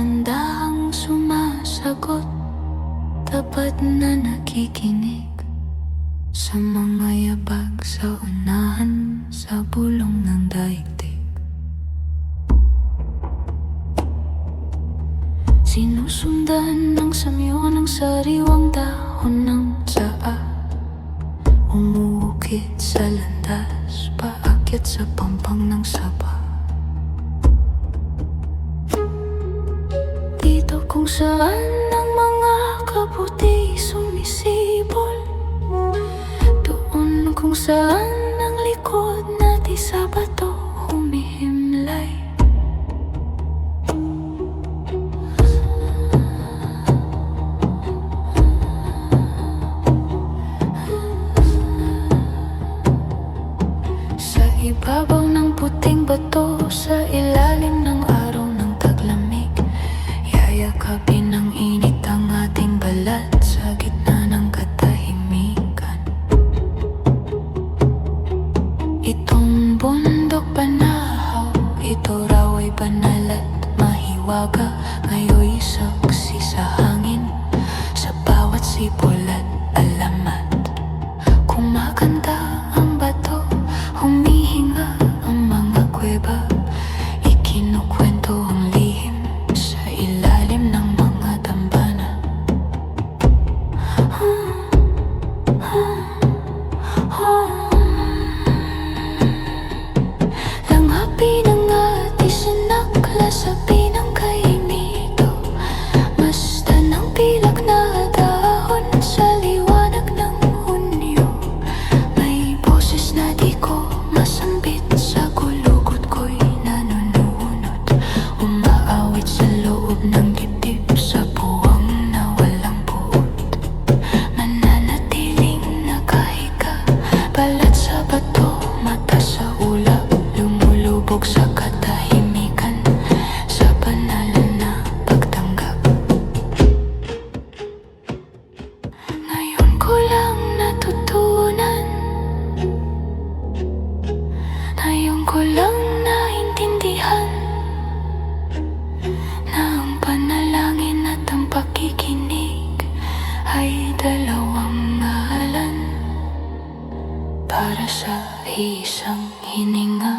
handang sumasagot, tapat na nakikinig sa mga yabag sa unahan, sa bulong ng daigdig. Sinusundan ng samyo ng sariwang dahon ng tsaa, umuukit sa landas, paakyat sa pampang ng saba. Dito kung saan ang mga kabuti sumisibol, doon kung saan ang likod natin sa bato humihimlay. Sa ibabaw ng puting bato, sa ilalim ng araw ng taglamig, yayakapin ng init ang ating balat sa gitna ng katahimikan. Itong bundok panahaw, ito raw ay banal at mahiwaga, ngayoy saksi sa hangin, sa bawat sipol at alamat. Kumakanta ang bato, humihinga ang mga kuweba, ikinukwento ang lihim sa ilalim ng mga dambana. Langhapi ng ating sinakla sa pinang kainito, masdan ang pilak na dahon sa liwanag ng Hunyo. May boses na di ko masambit, sa gulugod ko'y nanununod, umaawit sa loob ng dibdib, sa buwang na walang buot. Mananatiling nakahiga, balat sa bato, mata sa ulap, lumulubog sa katahimikan, sa banal na pagtanggap. Ngayon ko lang natutunan, ngayon ko lang naintindihan, na ang panalangin at ang pakikinig ay dalawang ngalan para sa isang hininga.